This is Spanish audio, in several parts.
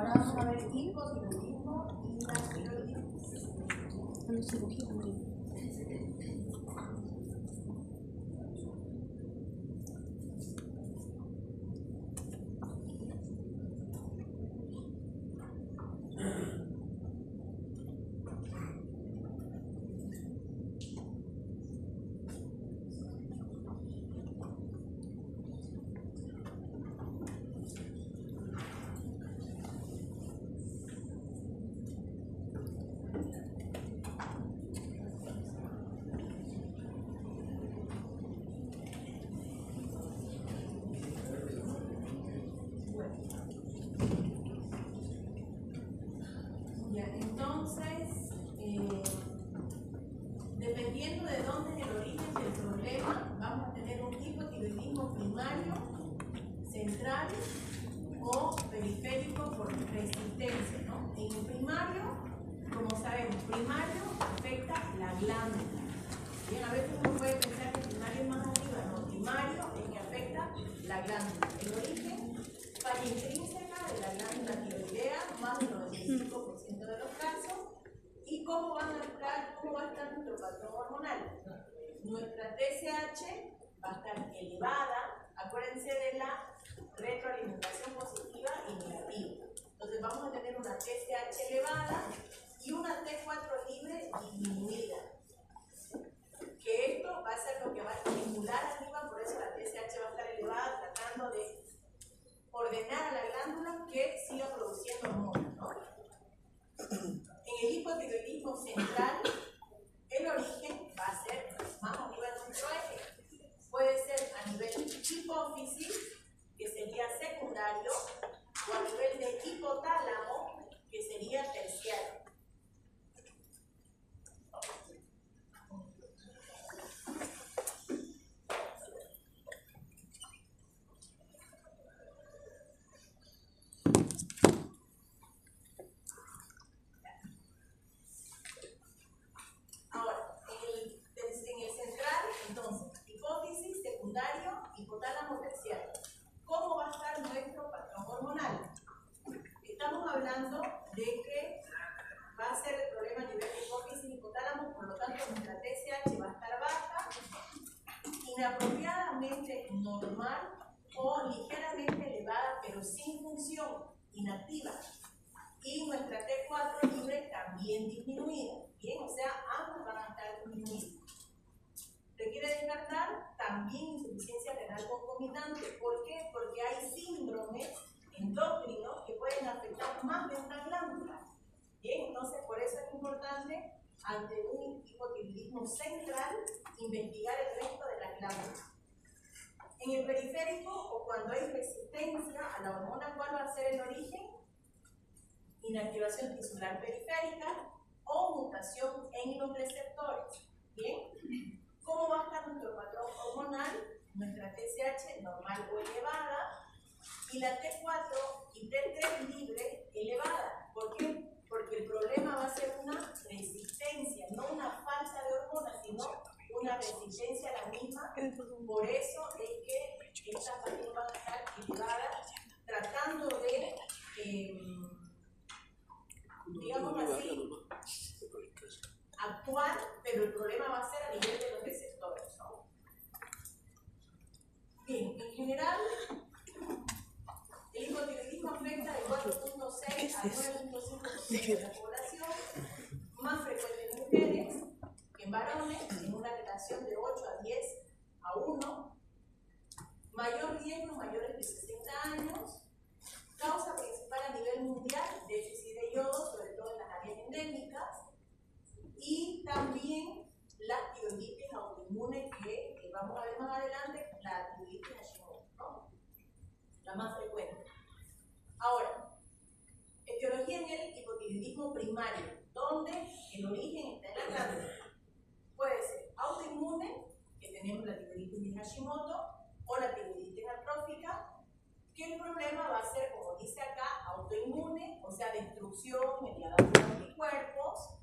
Ahora vamos a ver hipotiroidismo y la tiroiditis. Una cirugía también. Entonces, dependiendo de dónde es el origen del problema, vamos a tener un hipotiroidismo primario, central o periférico por resistencia, ¿no? En el primario, como sabemos, primario afecta la glándula. Bien, a veces uno puede pensar que el primario es más arriba, no, primario es que afecta la glándula. El origen, falla intrínseca de la glándula tiroidea, más del 95% de los casos. ¿Y cómo va a estar nuestro patrón hormonal? Nuestra TSH va a estar elevada. Acuérdense de la retroalimentación positiva y negativa. Entonces vamos a tener una TSH elevada y una T4 libre disminuida. Que esto va a ser lo que va a estimular arriba, por eso la TSH va a estar elevada, tratando de ordenar a la glándula que siga produciendo hormonas, ¿no? En el hipotiroidismo central, el origen va a ser más arriba de nuestro eje. Puede ser a nivel hipófisis, que sería secundario, o a nivel de hipotálamo, que sería terciario. Ahora, en el central, entonces, hipófisis, secundario, hipotálamo, terciario. ¿Cómo va a estar nuestro patrón hormonal? Estamos hablando de que va a ser el problema a nivel de hipófisis y hipotálamo, por lo tanto nuestra TSH va a estar baja, inapropiadamente normal o ligeramente elevada, pero sin función, inactiva. Y nuestra T4 libre también disminuida. Bien, o sea, ambos van a estar disminuidos. Requiere descartar también insuficiencia renal concomitante. ¿Por qué? Porque hay síndromes endocrinos que pueden afectar más de una glándula. Bien, entonces por eso es importante, ante un hipotiroidismo central, investigar el resto de las glándulas. En el periférico, o cuando hay resistencia a la hormona, ¿cuál va a ser el origen? Inactivación tisular periférica o mutación en los receptores. Bien, ¿cómo va a estar nuestro patrón hormonal? Nuestra TSH normal o elevada y la T4 y T3 libre elevada. ¿Por qué? Porque el problema va a ser una resistencia, no una falta de hormonas, sino una resistencia a la misma. Por eso es que estas patrones van a estar elevadas, tratando de digamos así, actuar, pero el problema va a ser a nivel de los receptores, ¿no? Bien, en general, el hipotiroidismo afecta de 4.6 a 9.5% de la población, más frecuente en mujeres que en varones, en una relación de 8 a 10 a 1, mayor riesgo mayores de 60 años, causa principal a nivel mundial, déficit de yodo, sobre todo en las áreas endémicas, y también la tiroiditis autoinmune que vamos a ver más adelante, la tiroiditis Hashimoto, ¿no? La más frecuente. Ahora, etiología en el hipotiroidismo primario, donde el origen está en la glándula. Puede ser autoinmune, que tenemos la tiroiditis de Hashimoto, o la tiroiditis atrófica, que el problema va a ser, como dice acá, autoinmune, o sea, destrucción mediada por anticuerpos,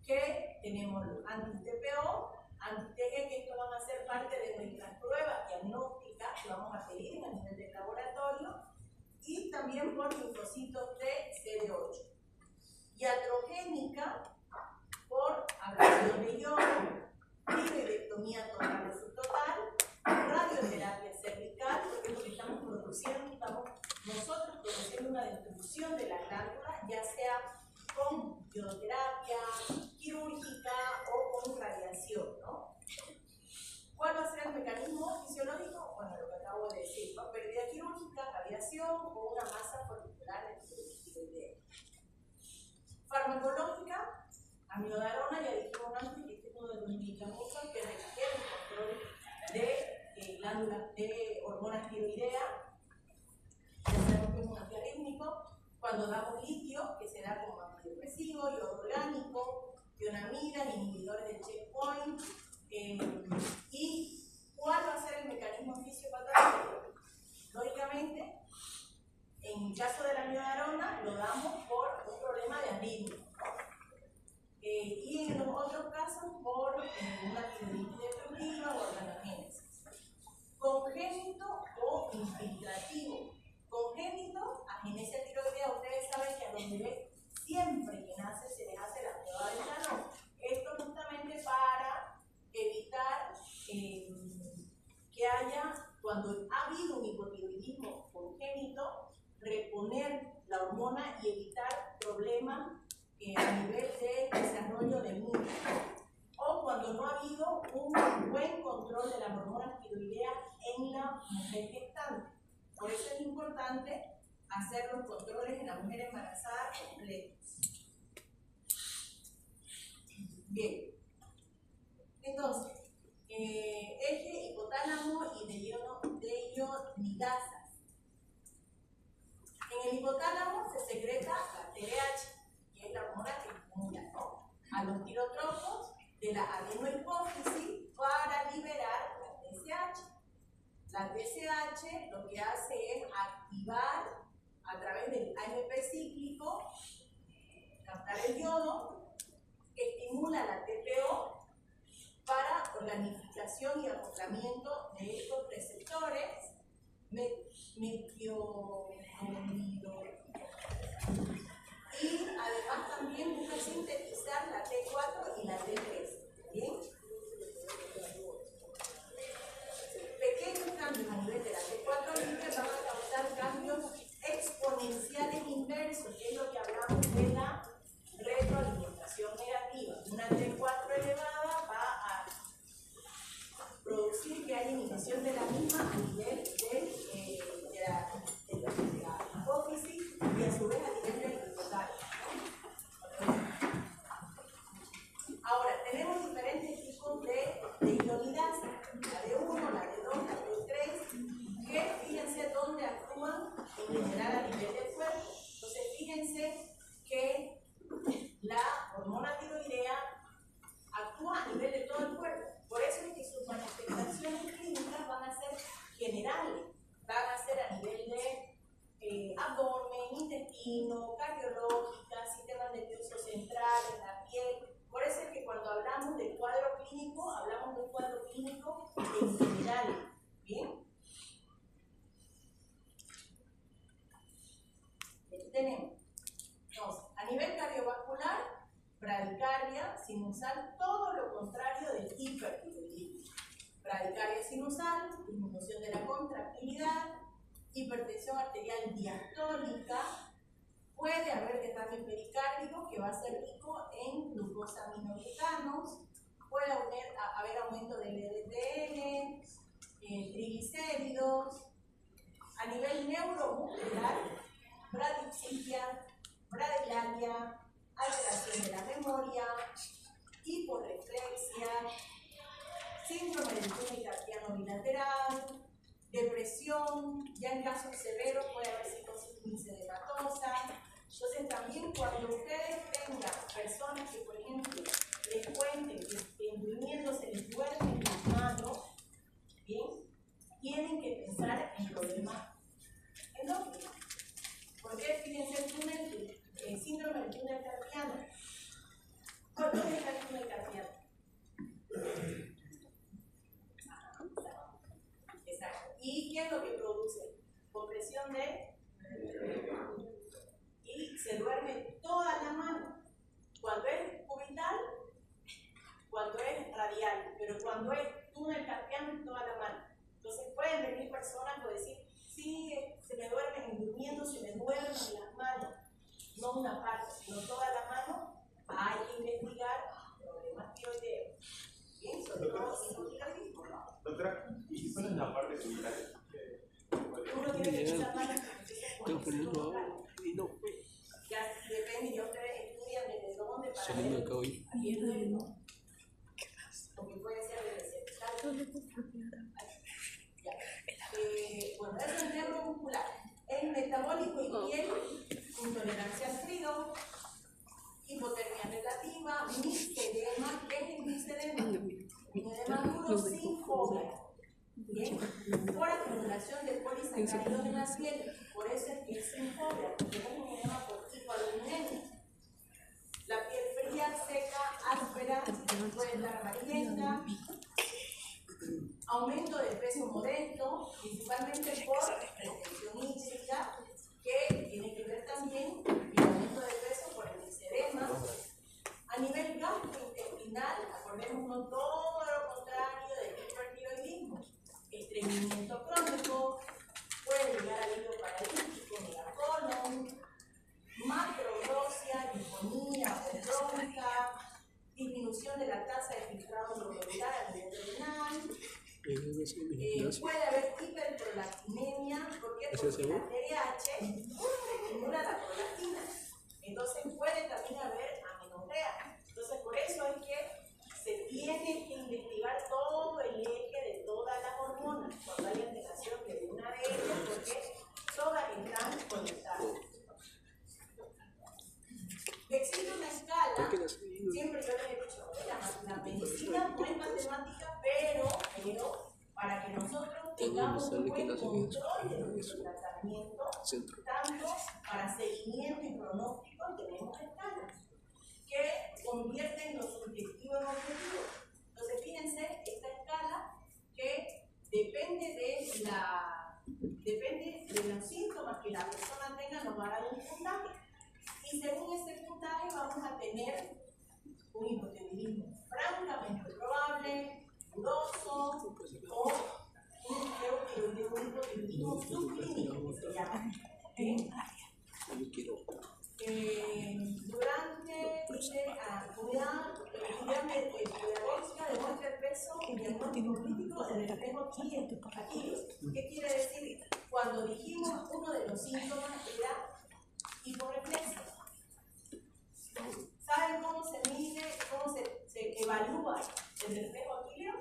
que tenemos los anti-TPO, anti-TG, que esto van a ser parte de nuestras pruebas diagnósticas que vamos a pedir a nivel de laboratorio, y también por linfocitos T D8. Iatrogénica por ablación de yodo, tiroidectomía total o subtotal, radioterapia cervical, porque es lo que estamos produciendo, estamos nosotros produciendo una destrucción de la glándula, ya sea con iodoterapia, quirúrgica o con radiación, ¿no? ¿Cuál va a ser el mecanismo fisiológico? Bueno, lo que acabo de decir, ¿no? Pérdida quirúrgica, radiación o una masa follicular en tiroidea. Farmacológica, amiodarona, ya dijimos antes que este es uno de los medicamentos que requiere el control de glándulas de hormonas tiroideas. Ya sabemos que es un antiarrítmico. Cuando damos litio, que se da como antidepresivo, yodo orgánico, tionamida, inhibidores del checkpoint. ¿Y cuál va a ser el mecanismo fisiopatológico? Lógicamente, en el caso de la amiodarona, lo damos por un problema de arritmia, ¿no? Y en los otros casos, por una tiroiditis destructiva o organogénesis. Congénito o infiltrativo. Congénito, agenesia tiroidea, ustedes saben que a los bebés siempre que nace se les hace la prueba del talón. Esto justamente para evitar que haya, cuando ha habido un hipotiroidismo congénito, reponer la hormona y evitar problemas a nivel de desarrollo del músculo. O cuando no ha habido un buen control de las hormonas tiroideas en la mujer gestante. Por eso es importante hacer los controles en la mujer embarazada completos. Bien. Entonces, eje hipotálamo y deyonidasas. En el hipotálamo se secreta la TRH, que es la hormona que estimula, ¿no?, a los tirotropos de la adenohipófisis para liberar la TSH. La TSH lo que hace es activar a través del AMP cíclico, captar el yodo, estimula la TPO para organificación y acoplamiento de estos receptores y además también busca sintetizar la T4 y la T3. ¿Bien? Pequeños cambios a nivel de la T4 libre van a causar cambios exponenciales inversos, que es lo que hablamos de la retroalimentación negativa. Una T4 elevada va a producir que haya inhibición de la misma a nivel de la hipófisis y a su vez a nivel del hipotálamo. Ahora, tenemos diferentes tipos de ionidasa, la D1, la D2, la D3, que fíjense dónde actúan en general a nivel del cuerpo. Entonces, fíjense que la hormona tiroidea actúa a nivel de todo el cuerpo. Por eso es que sus manifestaciones clínicas van a ser generales, van a ser a nivel de abdomen, intestino, cardiológica, sistema nervioso central, en la piel. Por eso es que cuando hablamos del cuadro clínico, hablamos de un cuadro clínico en general. ¿Bien? Aquí tenemos. Entonces, a nivel cardiovascular, bradicardia sinusal, todo lo contrario del hipertiroidismo. Bradicardia sinusal, disminución de la contractilidad, hipertensión arterial diastólica, puede haber derrame pericárdico que va a ser rico en glucosaminoglutanos, puede haber aumento del LDL, triglicéridos. A nivel neuromuscular, bradipsigia, bradilalia, alteración de la memoria, hiporeflexia, síndrome del túnel carpiano bilateral, depresión, ya en casos severos puede haber psicosis misedematosa. Entonces también cuando ustedes tengan personas que, por ejemplo, les cuenten que durmiéndose les duermen las manos, ¿bien?, tienen que pensar en problemas endócrinos. Porque fíjense el síndrome del túnel carpiano. ¿Dónde está el túnel carpiano? Exacto. ¿Y qué es lo que produce? Compresión de... y se duerme no una parte, sino toda la mano, hay que investigar problemas tiroideos. Bien, sobre todo sintomatológicos. Doctora, ¿y cuál es la parte sanitaria? Uno tiene que escuchar más las Tengo y no. ya depende, yo ustedes estudian desde dónde para Saliendo ver acá hoy. a quién duele, ¿no? Porque puede ser desde septal. Bueno, es un nervio muscular. Es metabólico y piel, intolerancia al frío, hipotermia relativa, misedema. ¿Qué es el misedema? Un edema duro sin fobia. Bien, por acumulación de polisacáridos en la piel. Por eso es que es sin fobia, porque es un edema por hipoaluminemia. La piel fría, seca, áspera, puede estar amarillenta. Aumento de peso modesto, principalmente por retención hídrica, que tiene que ver también el aumento de peso por el misedema. A nivel gastrointestinal, acordémonos todo lo contrario del hipertiroidismo. Estreñimiento crónico, puede llegar al hilo paralítico, megacolon, macrobrosia, liponía o bronca, disminución de la tasa de filtrado glomerular a nivel renal. Puede haber hiperprolactinemia, porque la TDAH estimula la prolactina. Entonces puede también haber amenorrea. Entonces por eso es que se tiene que investigar todo el eje de todas las hormonas cuando hay alteración de una de ellas, porque todas están conectadas. Existe una escala, siempre yo les he dicho, la medicina no es matemática, pero para que nosotros tengamos un buen control de nuestro tratamiento, tanto para seguimiento y pronóstico, tenemos escalas que convierten lo subjetivo en objetivo. Entonces, fíjense, esta escala que depende de los síntomas que la persona tenga, nos va a dar un puntaje. Y según este puntaje vamos a tener un hipotiroidismo francamente probable, dudoso o un hipotiroidismo subclínico, que se llama. Durante unidad pedagógica demuestra el peso y diagnóstico crítico del reflejo Achilles. ¿Qué quiere decir? Cuando dijimos uno de los síntomas era hiporreflexia. ¿Saben cómo se mide, cómo se evalúa el reflejo aquileo?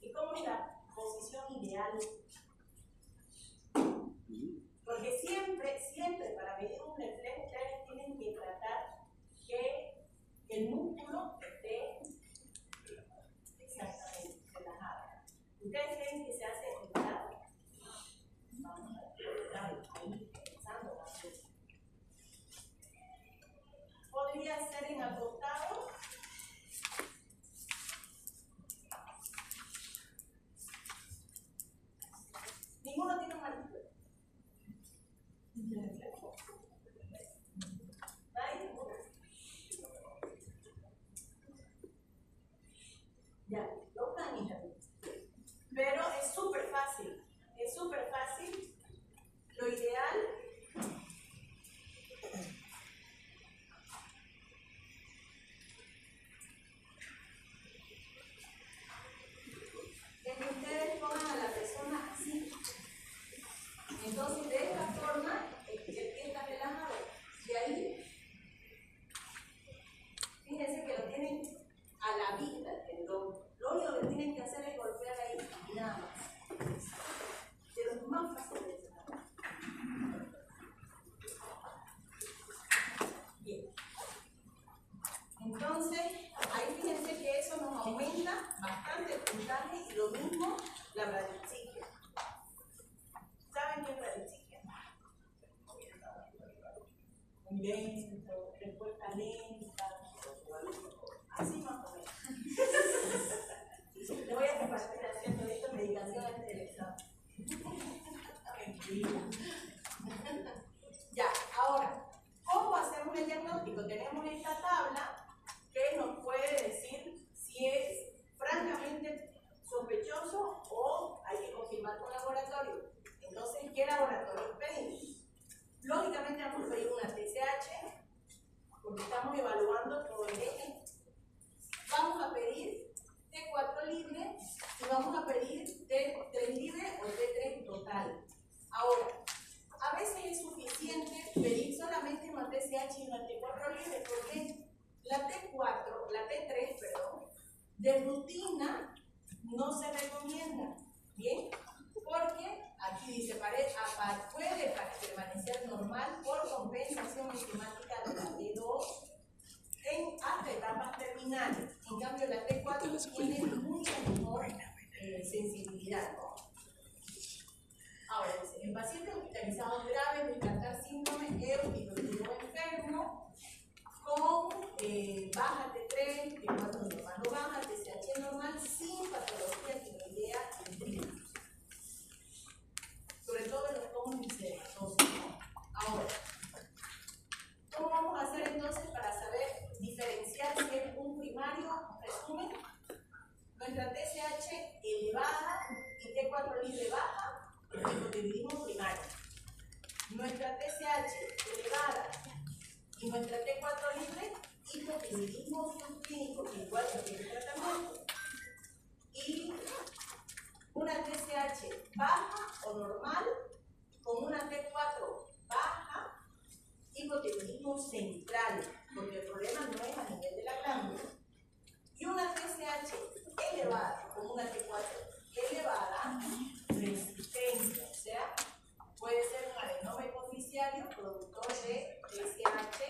¿Y cómo es la posición ideal? Porque siempre para medir un reflejo ustedes tienen que tratar que el músculo esté exactamente relajado. ¿Ustedes creen que se hace relajado? Vamos a ver, ahí pensando más. Podría ser en acostado. Ninguno tiene un martillo. Ya, lo camina. Pero es súper fácil. Lo ideal es que ustedes pongan a la persona así. Entonces, de esta forma, el pie está relajado. De ahí, fíjense que lo tienen a la vista el tendón. Lo único que tienen que hacer es golpear ahí y nada más. De los más fáciles. Bien. Entonces, ahí fíjense que eso nos aumenta bastante el puntaje y lo mismo la bradixigia. ¿Saben qué es bradixigia? Muy lento, respuesta lenta, así más o menos. Le voy a compartir haciendo esta medicación antes del examen. Mentira. Ya, ahora, ¿cómo hacemos el diagnóstico? Tenemos esta tabla que nos puede decir si es francamente sospechoso o hay que confirmar con laboratorio. Entonces, ¿qué laboratorio pedimos? Lógicamente vamos a pedir una TSH, porque estamos evaluando todo el eje. Vamos a pedir T4 libre y vamos a pedir T3 libre o T3 total. Ahora, a veces es suficiente pedir solamente una TSH y una T4 libre, porque la T3, de rutina no se recomienda, ¿bien? Porque aquí dice, puede permanecer normal por compensación enzimática de la T2 hasta etapas terminales. En cambio, la T4 tiene mucha menor sensibilidad, ¿no? Ahora dice, en pacientes hospitalizados graves, descartar síndrome eutiroideo enfermo con baja T3, T4 normal o baja, TSH normal, sin patología tiroidea intrínseca. Sobre todo en los tomos miseratosos, ¿no? Ahora, ¿cómo vamos a hacer entonces para saber diferenciar si es un primario? Resumen, nuestra TSH elevada y T4 libre baja, es el hipotiroidismo primario. Nuestra TSH elevada y nuestra T4 libre, hipotiroidismo subclínico, que igual requiere tratamiento. Y una TSH baja o normal con una T4 baja, hipotiroidismo central, porque el problema no es a nivel de la glándula. Y una TSH elevada con una T4 elevada, resistencia, o sea, puede ser un adenoma hipoficiario productor de TSH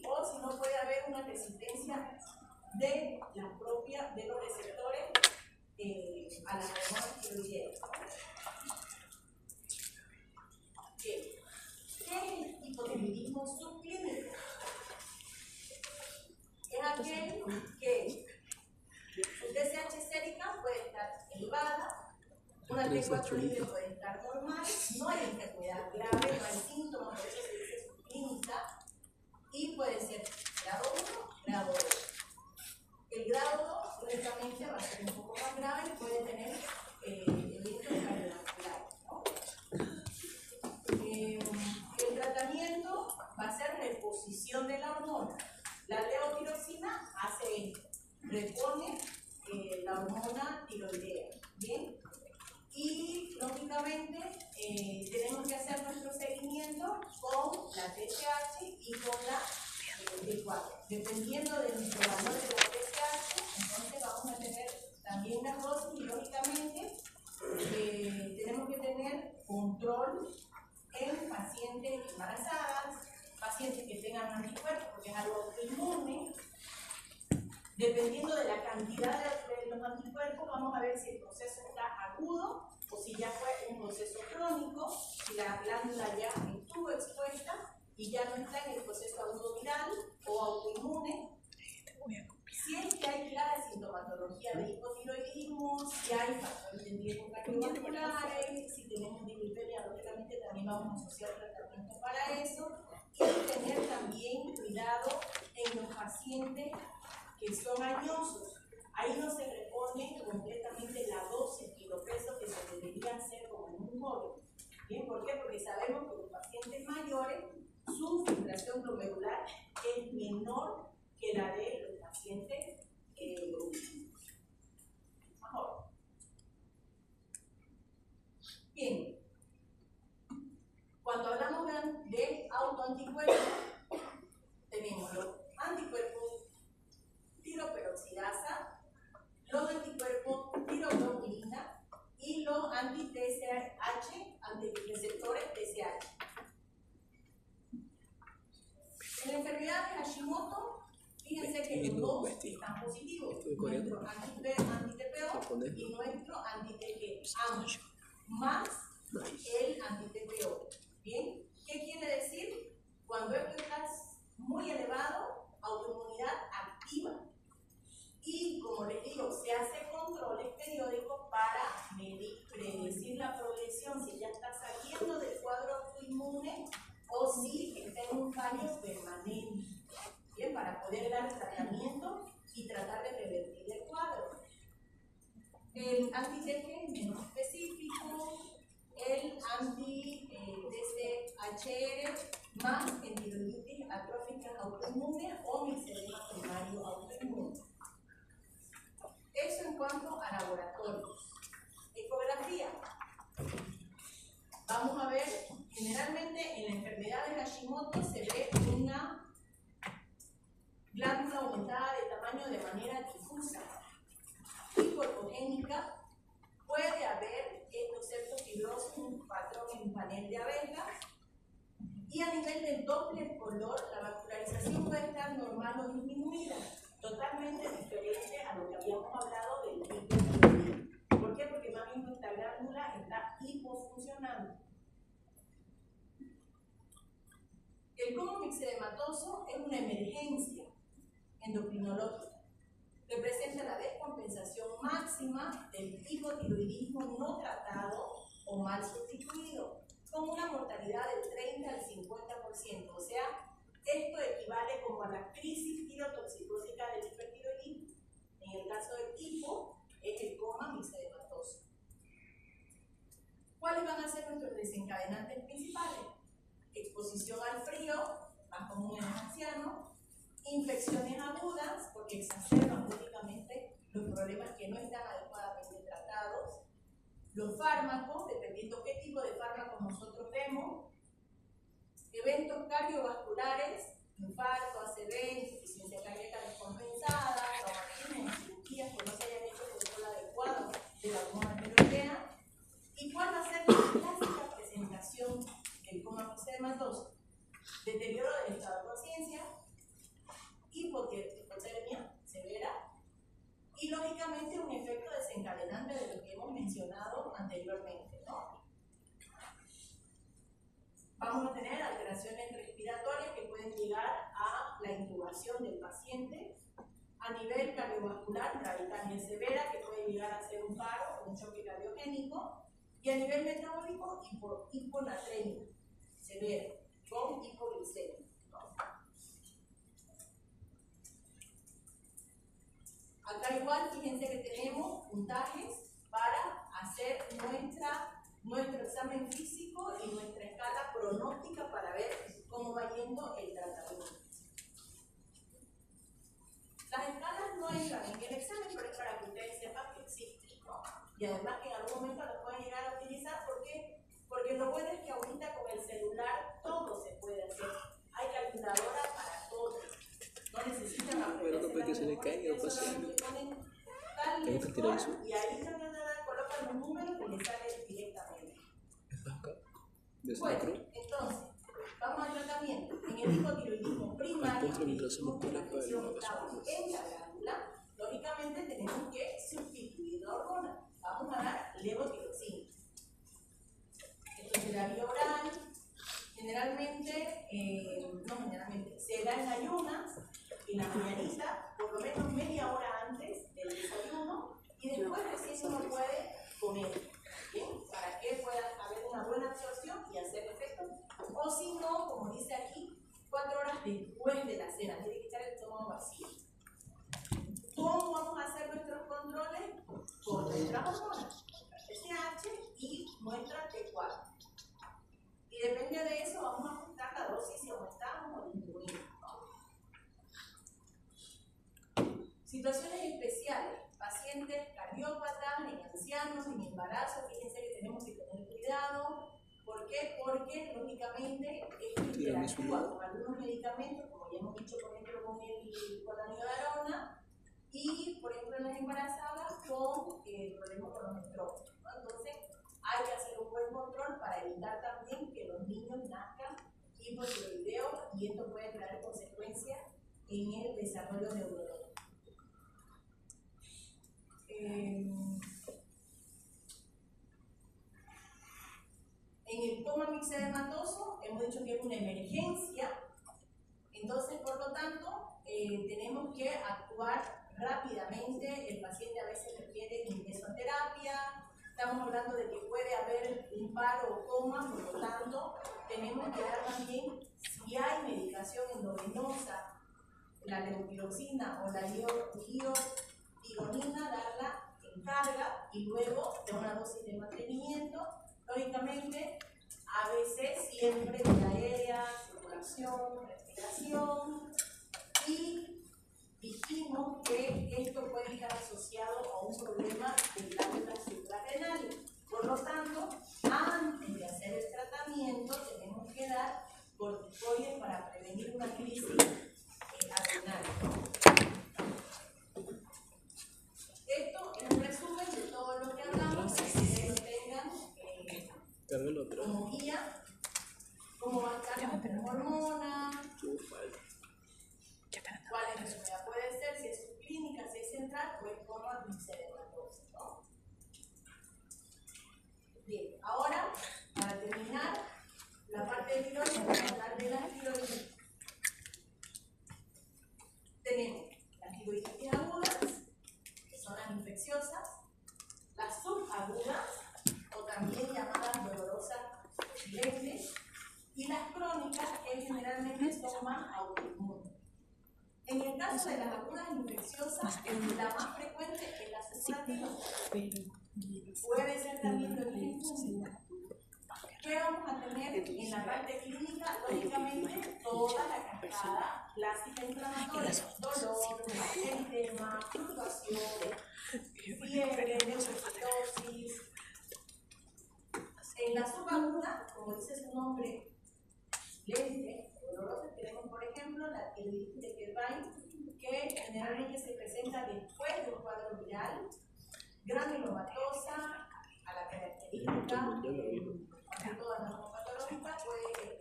o si no puede haber una resistencia de los receptores a las hormonas tiroideas. ¿Qué es el hipotiroidismo subclínico? Es aquel que su TSH sérica puede estar elevada, una T4 libre puede estar normal, no hay enfermedad grave, no hay síntomas, por eso se dice subclínica, y puede ser grado 1, grado 2. El grado 2, honestamente, va a ser un poco más grave y puede tener eventos cardiovasculares, ¿no? El tratamiento va a ser reposición de la hormona. La levotiroxina hace esto, repone la hormona tiroidea, ¿bien? Y lógicamente tenemos que hacer nuestro seguimiento con la TSH y con la T4. Dependiendo de nuestro valor de la TSH, entonces vamos a tener también las dosis y lógicamente tenemos que tener control en pacientes embarazadas, pacientes que tengan anticuerpos, porque es algo autoinmune. Dependiendo de la cantidad de los anticuerpos, vamos a ver si el proceso está agudo o si ya fue un proceso crónico, si la glándula ya estuvo expuesta y ya no está en el proceso agudo viral o autoinmune. Si es que hay clara sintomatología de hipotiroidismo, si hay factores de riesgo cardiovasculares, si tenemos dislipemia, lógicamente también vamos a asociar tratamiento para eso. Y tener también cuidado en los pacientes que son añosos. Ahí no se repone completamente la dosis kilopesos que se debería hacer como en un joven. ¿Bien? ¿Por qué? Porque sabemos que los pacientes mayores, su filtración glomerular es menor que la de los pacientes mejor. Bien. Cuando hablamos de autoanticuerpos, tenemos los anticuerpos tiroperoxidasa, los anticuerpos tiroglobulina y los anti-TSH, antireceptores TSH. En la enfermedad de Hashimoto, fíjense que los dos están positivos, nuestro anti-TPO y nuestro anti-TG, ambos, más el anti-TPO. ¿Bien? ¿Qué quiere decir? Cuando esto está muy elevado, autoinmunidad activa. Y como les digo, se hace controles periódicos para predecir la progresión, si ya está saliendo del cuadro autoinmune o si está en un fallo permanente. Bien, para poder dar tratamiento y tratar de revertir el cuadro. El anti-TG es menos específico, el anti autoinmune o mixedema primario autoinmune. Eso en cuanto a laboratorios. Ecografía. Vamos a ver, generalmente en la enfermedad de Hashimoto se ve una glándula aumentada de tamaño de manera difusa, hipoecogénica. Puede haber ectocefalofibrosis, un patrón en panel de abejas, y a nivel del Doppler color, la vascularización puede estar normal o disminuida, totalmente diferente a lo que habíamos hablado del hipotiroidismo. ¿Por qué? Porque más bien nuestra glándula está hipofuncionando. El coma mixedematoso es una emergencia endocrinológica. Representa la descompensación máxima del hipotiroidismo no tratado o mal sustituido, con una mortalidad del 30 al 50%. O sea, esto equivale como a la crisis tirotoxicótica del hipertiroidismo. En el caso del hipo, es el coma mixedematoso. ¿Cuáles van a ser nuestros desencadenantes principales? Exposición al frío, más común en los ancianos, infecciones agudas, porque exacerban únicamente los problemas que no están adecuadamente tratados, los fármacos, dependiendo qué tipo de fármacos nosotros vemos, eventos cardiovasculares, infarto, ACV, insuficiencia cardíaca descompensada, traumatismo, cirugías que no se hayan hecho control adecuado de la hormona tiroidea. ¿Y cuál va a ser la clásica presentación del coma mixedematoso? Deterioro del estado de conciencia, hipotermia severa y lógicamente un efecto desencadenante de lo que hemos mencionado anteriormente, ¿no? Vamos a tener alteraciones respiratorias que pueden llegar a la intubación del paciente. A nivel cardiovascular, bradicardía severa, que puede llegar a ser un paro o un choque cardiogénico. Y a nivel metabólico, hiponatremia severa, con hipoglicemia, ¿no? Acá igual, fíjense que tenemos puntajes para hacer nuestro examen físico y nuestra escala pronóstica para ver cómo va yendo el tratamiento. Las escalas no entran en el examen, pero es para que ustedes sepan que existen, ¿no? Y además que en algún momento las pueden llegar a utilizar porque lo bueno es que ahorita con el celular todo se puede hacer. Hay calculadora para todo. No necesitan Pero no puede que se le caiga o pase algo. Tengo que tirar eso. Y ahí colocan los números que les sale directamente. Bueno, entonces, vamos al tratamiento. En el hipotiroidismo primario, en la glándula, lógicamente tenemos que sustituir la hormona. Vamos a dar levotiroxina. Esto se da vía oral. Generalmente, se da en ayunas, en la mañanita, por lo menos media hora antes del desayuno, y después recién uno puede comer, ¿bien? Para que pueda haber una buena absorción y hacer efecto. O si no, como dice aquí, 4 horas después de la cena, tiene que estar el estómago vacío. ¿Cómo vamos a hacer nuestros controles? Con nuestras hormonas, TSH y nuestra T4. Y depende de eso, vamos a ajustar la dosis si aumentamos o disminuimos, ¿no? Situaciones especiales, pacientes cardiópatas, en ancianos, en embarazo, fíjense que tenemos que tener cuidado. ¿Por qué? Porque lógicamente esto interactúa con algunos medicamentos, como ya hemos dicho, por ejemplo, con la miodarona, y por ejemplo en las embarazadas con problemas con los estrógenos, ¿no? Entonces hay que hacer un buen control para evitar también que los niños nazcan hipotiroideos, y esto puede traer consecuencias en el desarrollo neurológico. En el coma mixedematoso hemos dicho que es una emergencia, entonces por lo tanto tenemos que actuar rápidamente. El paciente a veces requiere ingreso a terapia, estamos hablando de que puede haber un paro o coma, por lo tanto tenemos que dar también, si hay medicación endovenosa, la levotiroxina o la iotironina, darla en carga y luego de una dosis de mantenimiento. Lógicamente, a veces siempre diarrea, circulación, respiración y dijimos que esto puede estar asociado a un problema de glándulas suprarrenales. Por lo tanto, antes de hacer el tratamiento, tenemos que dar corticoides para prevenir una crisis adrenal. Esto es un resumen de todo lo que hablamos, para que ustedes tengan como guía cómo va a estar nuestra hormona, cuál es la enfermedad puede ser, si es subclínica, si es central o es como glicerematosa, ¿no? Bien, ahora, para terminar la parte de tiroides, vamos a hablar de las tiroides. Tenemos las tiroiditis agudas, que son las infecciosas, las subagudas, o también llamadas dolorosas silentes, y las crónicas, que generalmente son más autoinmunes. En el caso de las agudas infecciosas, la más frecuente es la suprarrenal. Puede ser también de origen fúngico. ¿Qué vamos a tener en la parte clínica? Lógicamente, toda la cascada clásica inflamatoria: dolor, eritema, fluctuación, fiebre, neurocitosis. En la subaguda, como dice su nombre, silente, dolorosa, tenemos por ejemplo la tiroiditis de Kervain, que generalmente se presenta después de un cuadro viral, granulomatosa, a la característica, toda la patológica,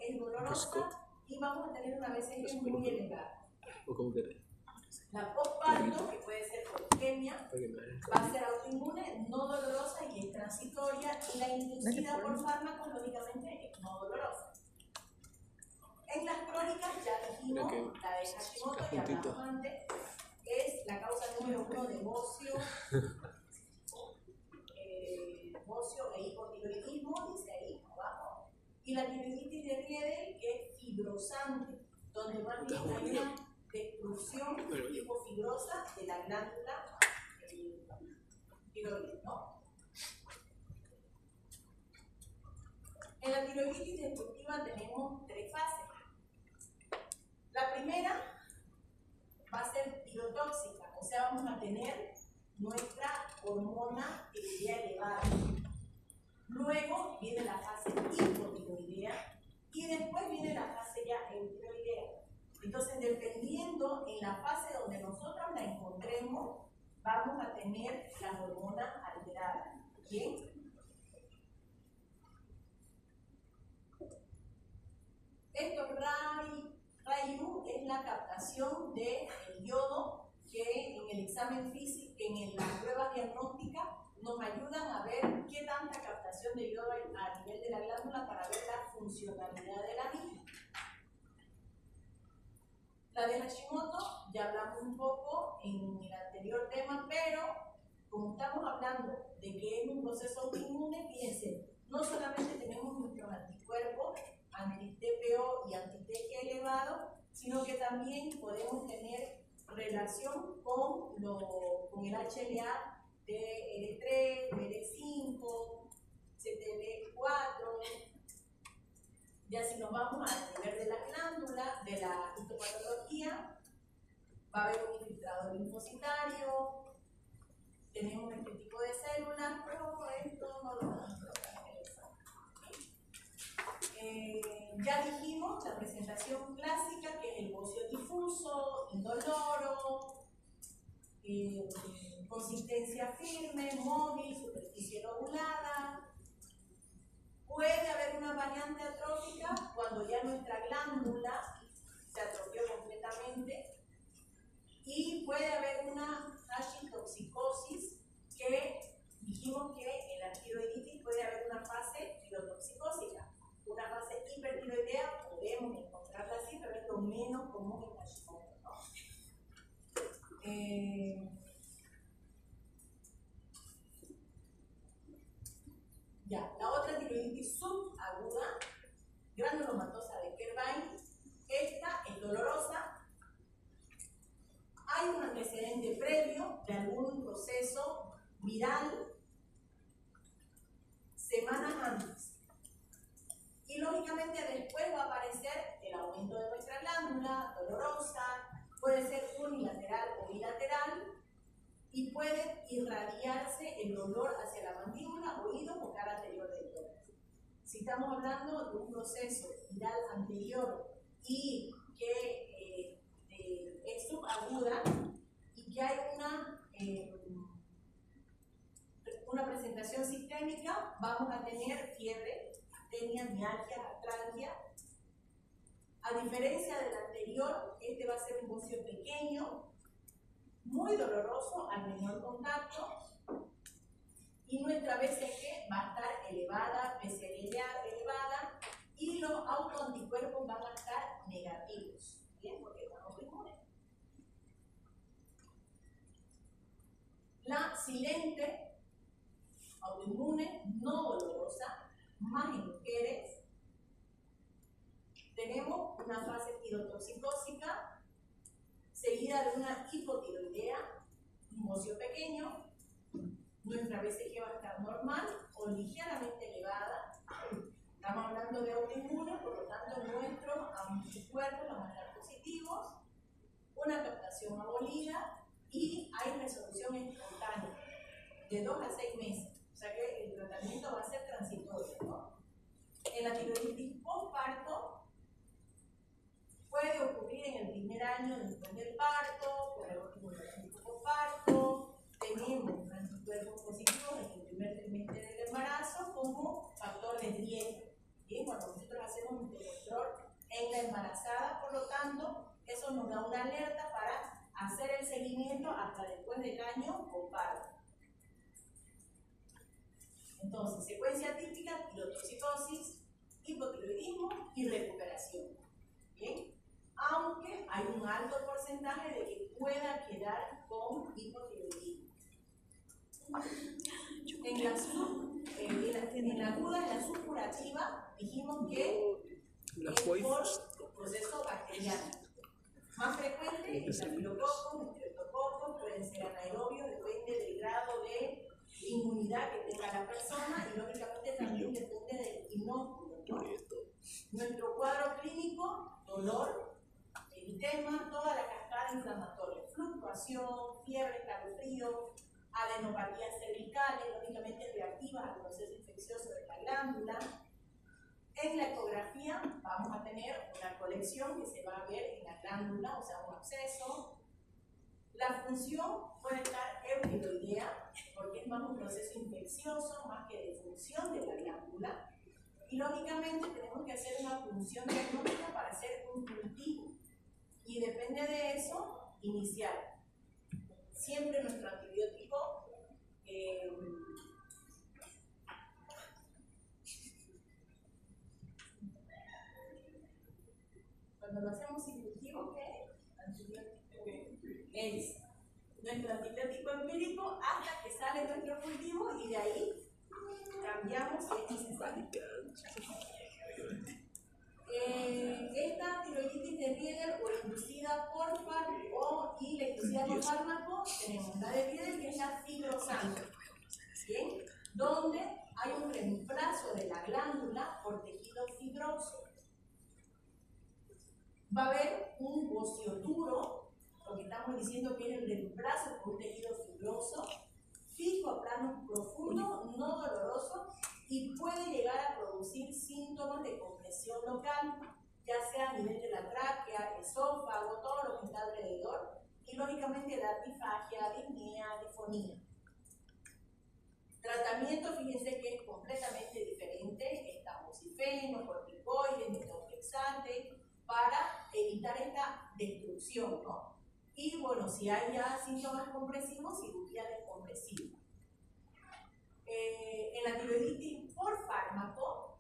es dolorosa y vamos a tener una veces muy elevada. La postparto, que puede ser por isquemia, va a ser autoinmune, no dolorosa y es transitoria, y la inducida por fármacos, lógicamente, es no dolorosa. En las crónicas, ya dijimos, la de Hashimoto, ya hablamos antes, es la causa número 1 de bocio, bocio e hipotiroidismo, dice ahí abajo, y la tiroiditis de Riedel, que es fibrosante, donde más bien hay una destrucción tipo fibrosa de la glándula tiroides, ¿no? En la tiroiditis destructiva tenemos 3 fases. La primera va a ser tirotóxica, o sea, vamos a tener nuestra hormona tiroidea elevada. Luego viene la fase hipotiroidea y después viene la fase ya eutiroidea. Entonces, dependiendo en la fase donde nosotros la encontremos, vamos a tener la hormona alterada. ¿Bien? Esto RAIU es la captación del yodo que en el examen físico, en las pruebas diagnósticas, nos ayudan a ver qué tanta captación de yodo hay a nivel de la glándula para ver la funcionalidad de la misma. La de Hashimoto ya hablamos un poco en el anterior tema, pero como estamos hablando de que es un proceso autoinmune, fíjense, no solamente tenemos nuestros anticuerpos, anti-TPO y anti-TG elevado, sino que también podemos tener relación con el HLA de L3, L5, CTL4. Ya si nos vamos al nivel de la glándula, de la histopatología, va a haber un infiltrado linfocitario, tenemos este tipo de células, pero esto no lo vamos a tratar. Ya dijimos la presentación clásica, que es el bocio difuso, indoloro, consistencia firme, móvil, superficie lobulada. Puede haber una variante atrófica cuando ya nuestra glándula se atrofió completamente, y puede haber una hashimotoxicosis, que dijimos que en la tiroiditis puede haber una fase tirotoxicósica. Una fase hipertiroidea podemos encontrarla así, pero es lo menos común en Hashimoto, ¿no? Ya, la otra tiroiditis subaguda, granulomatosa de Kervain, esta es dolorosa. Hay un antecedente previo de algún proceso viral semanas antes. Y lógicamente después va a aparecer el aumento de nuestra glándula, y puede irradiarse el dolor hacia la mandíbula, oído o cara anterior del tórax. Si estamos hablando de un proceso viral anterior y que es subaguda y que hay una presentación sistémica, vamos a tener fiebre, tenia, mialgia, artralgia. A diferencia del anterior, este va a ser un bocio pequeño, muy doloroso al menor contacto, y nuestra BCG va a estar elevada, PCR elevada, y los autoanticuerpos van a estar negativos, ¿bien? Porque estamos inmunes. La silente, autoinmune, no dolorosa, más en mujeres. Tenemos una fase tirotoxicósica seguida de una hipotiroidea, un bocio pequeño. Nuestra BCG va a estar normal o ligeramente elevada. Estamos hablando de autoinmune, por lo tanto nuestros anticuerpos van a estar positivos, una captación abolida y hay resolución espontánea de 2 a 6 meses. O sea que el tratamiento va a ser transitorio, ¿no? En la tiroiditis postparto puede ocurrir en el primer año después del parto, por el último postparto. Tenemos anticuerpos positivos en el primer trimestre del embarazo como factor de riesgo. Bien, cuando nosotros hacemos un control en la embarazada, por lo tanto, eso nos da una alerta para hacer el seguimiento hasta después del año con parto. Entonces, secuencia típica, tirotoxicosis, hipotiroidismo y recuperación. Bien, aunque hay un alto porcentaje de que pueda quedar con hipotiroidismo. En la aguda, en la subcurativa, dijimos que es por proceso bacteriano. Más frecuente, estafilococos, estreptococos, pueden ser anaerobios, depende del grado de inmunidad que tenga la persona y lógicamente también depende del inóculo, ¿no? Nuestro cuadro clínico, dolor, eritema, toda la cascada inflamatoria, fluctuación, fiebre, calofrío, adenopatías cervicales, lógicamente reactivas al proceso infeccioso de la glándula. En la ecografía vamos a tener una colección que se va a ver en la glándula, o sea, un absceso. La función puede estar eutiroidea, porque es más un proceso infeccioso, más que de función de la glándula. Y lógicamente tenemos que hacer una función diagnóstica para hacer un cultivo. Y depende de eso, iniciar. Siempre nuestro antibiótico cuando lo hacemos sin cultivo, ¿qué? Es nuestro antibiótico empírico hasta que sale nuestro cultivo y de ahí cambiamos si es necesario. Esta tiroiditis de Rieder o inducida por fármaco y la inducida por fármaco, tenemos la de Rieder que es la fibrosante, ¿bien? Donde hay un reemplazo de la glándula por tejido fibroso. Va a haber un bocio duro, lo que estamos diciendo que es el reemplazo por un tejido fibroso, fijo a plano profundo, no doloroso, y puede llegar a producir síntomas de compresión local, ya sea a nivel de la tráquea, esófago, todo lo que está alrededor, y lógicamente dar disfagia, disnea, difonía. Tratamiento, fíjense que es completamente diferente, tamoxifeno, corticoides, methotrexate, para evitar esta destrucción, ¿no? Y bueno, si hay ya síntomas compresivos, cirugía descompresiva. En la tiroiditis por fármaco,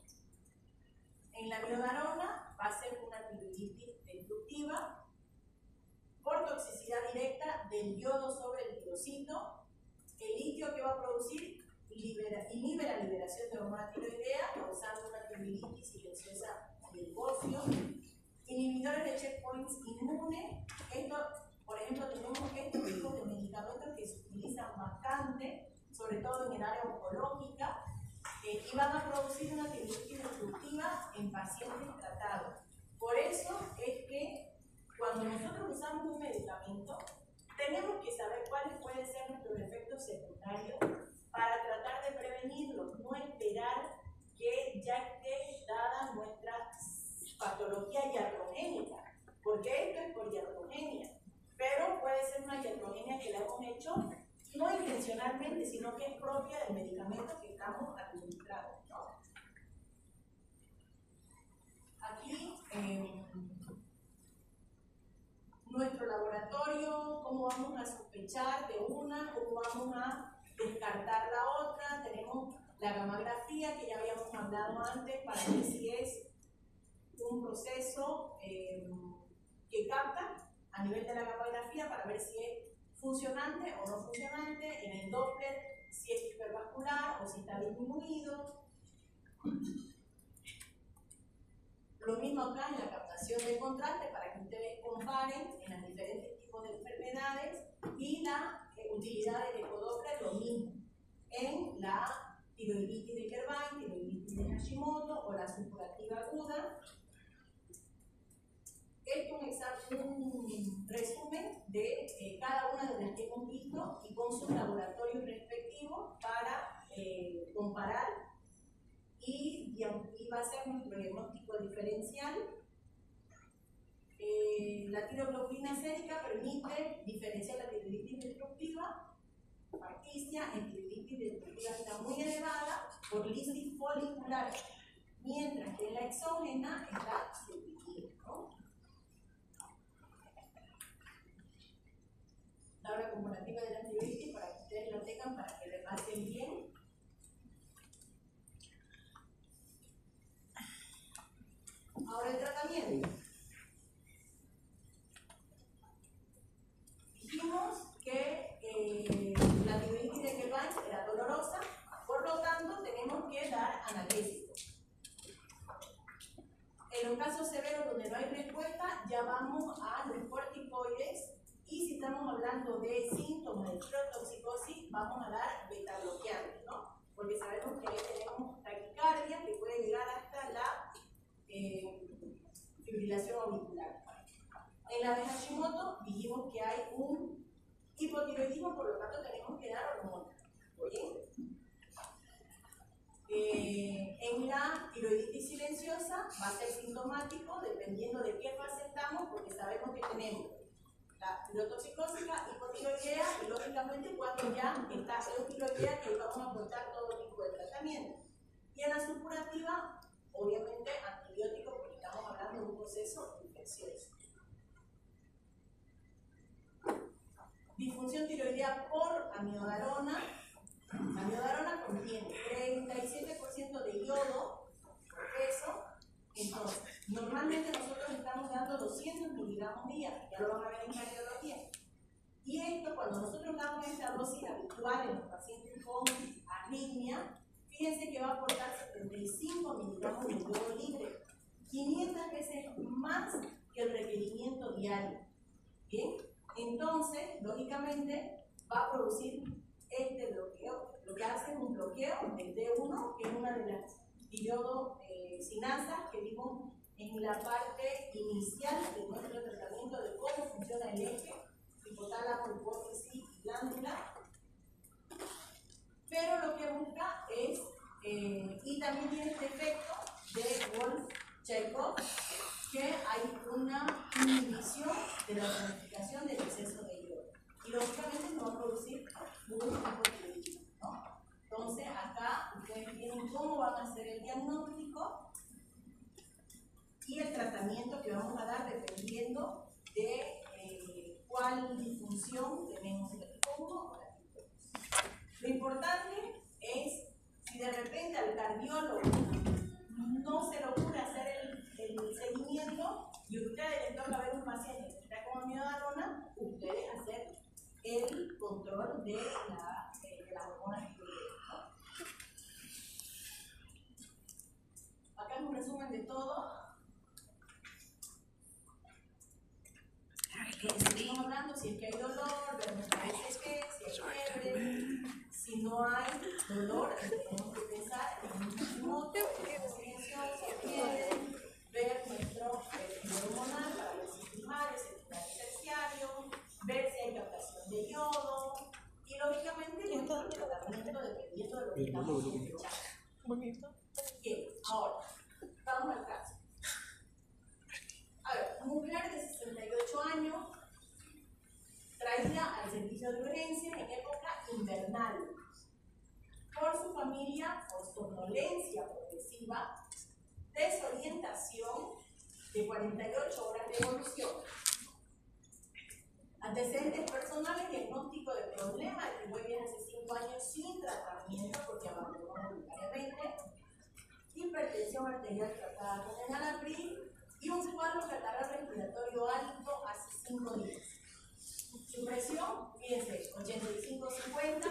en la miodarona va a ser una tiroiditis destructiva por toxicidad directa del yodo sobre el tirocito. El litio que va a producir inhibe la liberación de hormona tiroidea, causando una tiroiditis silenciosa del bocio. Inhibidores de checkpoints inmunes. Esto, por ejemplo, tenemos estos tipos de medicamentos que se utilizan bastante, sobre todo en el área oncológica, y van a producir una tiroiditis destructiva en pacientes tratados. Por eso es que cuando nosotros usamos un medicamento, tenemos que saber cuáles pueden ser nuestros efectos secundarios para tratar de prevenirlos, no esperar que ya esté dada nuestra patología iatrogénica, porque esto es por iatrogenia, pero puede ser una iatrogenia que la hemos hecho no intencionalmente, sino que es propia del medicamento que estamos administrando, ¿no? Aquí, nuestro laboratorio, cómo vamos a sospechar de una, cómo vamos a descartar la otra. Tenemos la gamografía que ya habíamos hablado antes para ver si es un proceso que capta a nivel de la gamografía para ver si es funcionante o no funcionante, en el Doppler si es hipervascular o si está disminuido. Lo mismo acá en la captación de contraste para que ustedes comparen en los diferentes tipos de enfermedades y la utilidad del ecodoppler, lo mismo en la tiroiditis de Kervin, tiroiditis de Hashimoto o la supurativa aguda. Esto es un resumen de cada una de las que hemos visto y con sus laboratorios respectivos para comparar y va a ser nuestro diagnóstico diferencial. La tiroglobulina sérica permite diferenciar la tiroiditis destructiva, facticia, en tiroiditis destructiva está muy elevada por lisis folicular, mientras que en la exógena está subdividida, ¿no? Tabla comparativa de la tiroiditis para que ustedes lo tengan, para que repasen bien. Ahora el tratamiento. Dijimos que la tiroiditis de Kervin era dolorosa, por lo tanto tenemos que dar analgésicos. En los casos severos donde no hay respuesta, ya vamos a los corticoides. Y si estamos hablando de síntomas de tirotoxicosis, vamos a dar beta-bloqueantes, ¿no? Porque sabemos que tenemos taquicardia que puede llegar hasta la fibrilación auricular. En la de Hashimoto dijimos que hay un hipotiroidismo, por lo tanto tenemos que dar hormonas. ¿Bien? En la tiroiditis silenciosa va a ser sintomático dependiendo de qué fase estamos, porque sabemos que tenemos la tirotoxicósica, hipotiroidea y lógicamente cuando ya está eutiroidea que vamos a aportar todo tipo de tratamiento. Y en la supurativa, obviamente antibiótico porque estamos hablando de un proceso infeccioso. Disfunción tiroidea por amiodarona. Amiodarona contiene 37% de yodo por peso. Entonces, normalmente nosotros estamos dando 200 miligramos día, ya lo van a ver en cardiología. Y esto, cuando nosotros damos esta dosis habitual en los pacientes con arritmia, fíjense que va a aportar 75 miligramos de yodo libre, 500 veces más que el requerimiento diario. ¿Bien? Entonces, lógicamente, va a producir este bloqueo. Lo que hace es un bloqueo del D1, que es una de las tirodosinasas que vimos en la parte inicial de nuestro tratamiento de cómo funciona el eje, hipotálamo, hipófisis y glándula. Pero lo que busca es, y también tiene este efecto de Wolff-Chaikoff, que hay una inhibición de la planificación del exceso de yodo. Y lógicamente no va a producir un hipotiroidismo, ¿no? Entonces, acá ustedes tienen cómo van a hacer el diagnóstico y el tratamiento que vamos a dar dependiendo de cuál disfunción tenemos en el tipo 1 o la tipo 2. Lo importante es, si de repente al cardiólogo no se le ocurre hacer el seguimiento y a ustedes les toca ver un paciente que está con amiodarona, ustedes hacer el control de las hormonas tiroideas, ¿no? Acá es un resumen de todo. Seguimos hablando si es que hay dolor, ver nuestra SC, si hay fiebre. Si no hay dolor, tenemos que pensar en un Hashimoto, silenciosa, fiebre, ver nuestro equilibrio hormonal para ver si es primario, secundario, terciario, ver si hay captación de yodo y lógicamente Bonito. Bien, ahora, vamos al caso. A ver, mujer de 68 años, traída al servicio de urgencia en época invernal. Por su familia, por somnolencia progresiva, desorientación de 48 horas de evolución. Antecedentes personales, diagnóstico de problema de tiroides hace 5 años sin tratamiento porque abandonó voluntariamente, hipertensión arterial tratada con enalapril y un cuadro catarral respiratorio alto hace 5 días. Su presión, fíjense, 85-50,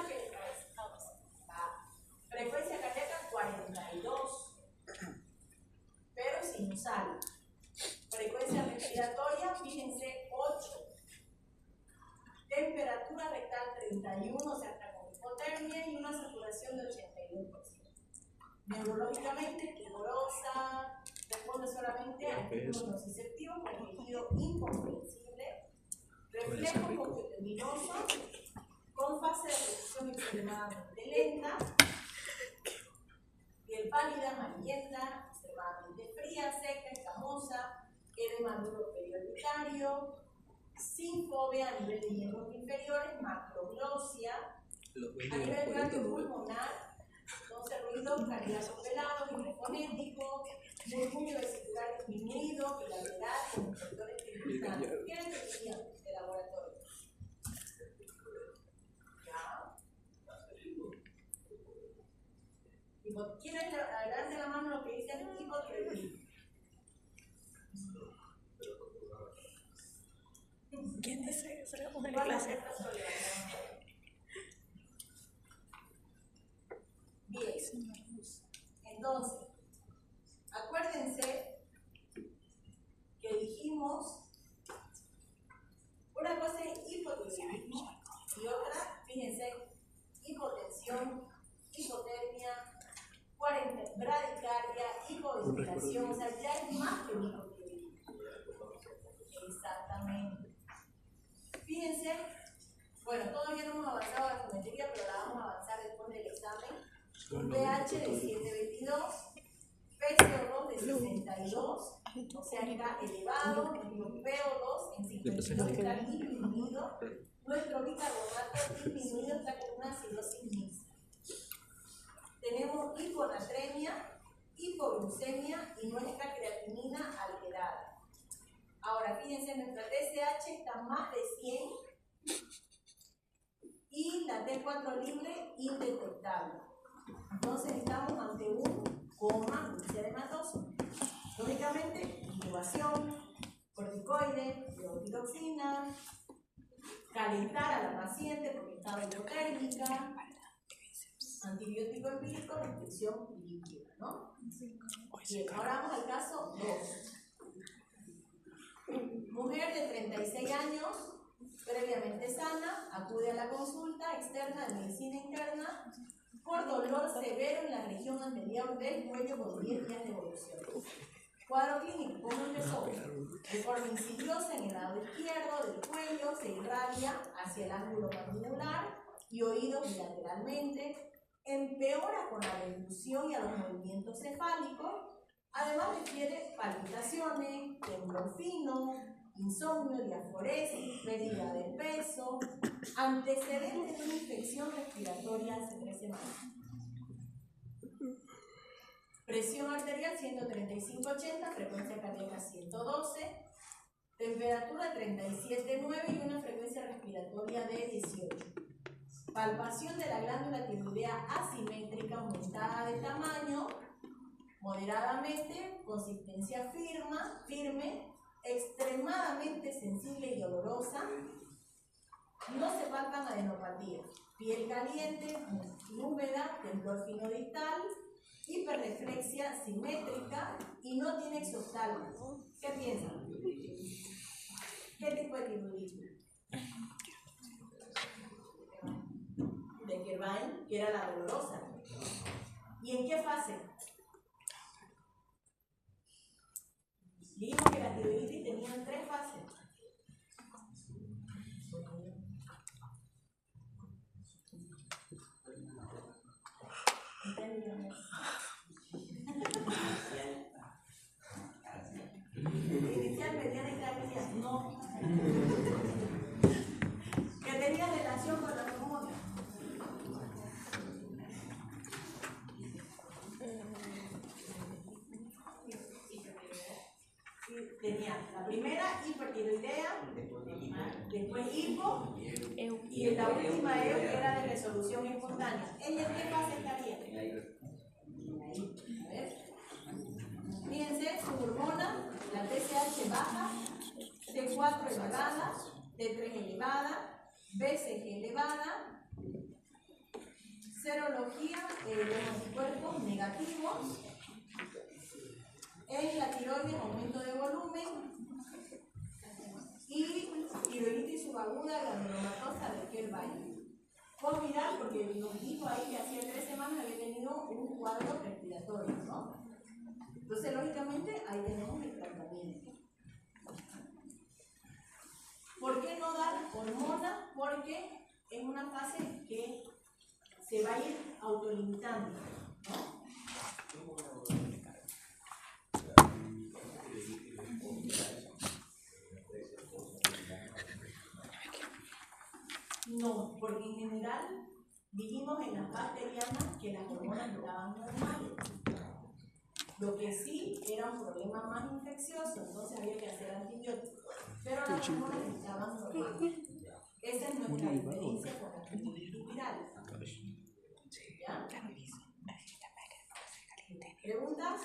frecuencia cardíaca 42, pero sinusal. Frecuencia respiratoria, fíjense, 8. Temperatura rectal 31, o sea, está con hipotermia y una saturación de 82%. Neurológicamente, tumorosa, responde solamente a estímulos nociceptivos con tejido incomprensible, reflejo conjuntinoso, con fase de ejecución extremadamente lenta, piel pálida, amarillenta, extremadamente fría, seca, escamosa, edema duro perioditario, sin fobia a nivel de miembros inferiores, macroglosia, a nivel cardiopulmonar, entonces ruidos cardíacos velados, hipofonéticos, murmullo vesicular disminuido, bilateral, con sectores tributantes. ¿Qué necesitan de laboratorio? ¿Ya? ¿Quieren levante la mano lo que dice el hipotiroidismo? ¿Quién dice eso? Una clase. Bien, entonces, acuérdense que dijimos una cosa es hipotiroidismo y otra, fíjense, hipotensión, hipotermia, bradicardia, hipoventilación, o sea, ya es más que un hipotiroidismo. Exactamente. Fíjense, bueno, todavía no hemos avanzado a la geometría, pero la vamos a avanzar después del examen. Un pH de 7,22, PCO2 de 62, o sea, está elevado, nuestro PO2 en 52 está disminuido, nuestro bicarbonato disminuido está con una acidosis mixta. Tenemos hiponatremia, hipoglucemia y nuestra creatinina alterada. Ahora, fíjense, nuestra TSH está más de 100 y la T4 libre indetectable. Entonces estamos ante un coma ulcerematoso. Lógicamente, intubación, corticoides, levotiroxina, calentar a la paciente porque estaba hipotérmica, antibiótico empírico, restricción líquida, ¿no? Bien, ahora vamos al caso 2. Mujer de 36 años, previamente sana, acude a la consulta externa de medicina interna por dolor severo en la región anterior del cuello con 10 días de evolución. Cuadro clínico, ¿cómo empezó? De forma insidiosa en el lado izquierdo del cuello, se irradia hacia el ángulo mandibular y oídos bilateralmente, empeora con la deglución y a los movimientos cefálicos, además refiere palpitaciones, temblor fino, insomnio, diaforesis, pérdida de peso, antecedentes de una infección respiratoria hace 3 semanas. Presión arterial 135/80, frecuencia cardíaca 112, temperatura 37,9 y una frecuencia respiratoria de 18. Palpación de la glándula tiroidea asimétrica aumentada de tamaño, moderadamente, consistencia firme, extremadamente sensible y dolorosa. No se palpan adenopatías. Piel caliente, húmeda, temblor fino distal, hiperreflexia simétrica y no tiene exoftálmos. ¿Qué piensan? ¿Qué tipo de tiroidismo? De Kirvain, que era la dolorosa. ¿Y en qué fase? Dijimos que la tiroiditis tenía 3 fases. tenía la primera hipertiroidea, después hipo, y la última EO que era de resolución espontánea. ¿Ella en qué fase estaría? Ahí. A ver. Fíjense, su hormona, la TSH baja, T4 elevada, T3 elevada, BCG elevada, serología, los anticuerpos negativos, en la tiroides aumento de volumen y tiroiditis subaguda granulomatosa de aquel valle. Puedo mirar porque nos dijo ahí que hacía 3 semanas había tenido un cuadro respiratorio, ¿no? Entonces, lógicamente, ahí tenemos el tratamiento. ¿Por qué no dar hormona? Porque es una fase que se va a ir autolimitando, ¿no? No, porque en general dijimos en las bacterianas que las hormonas estaban normales. Lo que sí era un problema más infeccioso, entonces había que hacer antibióticos. Pero las hormonas estaban normales. Esa es nuestra diferencia con las conjuntivitis virales. ¿Ya? ¿Preguntas?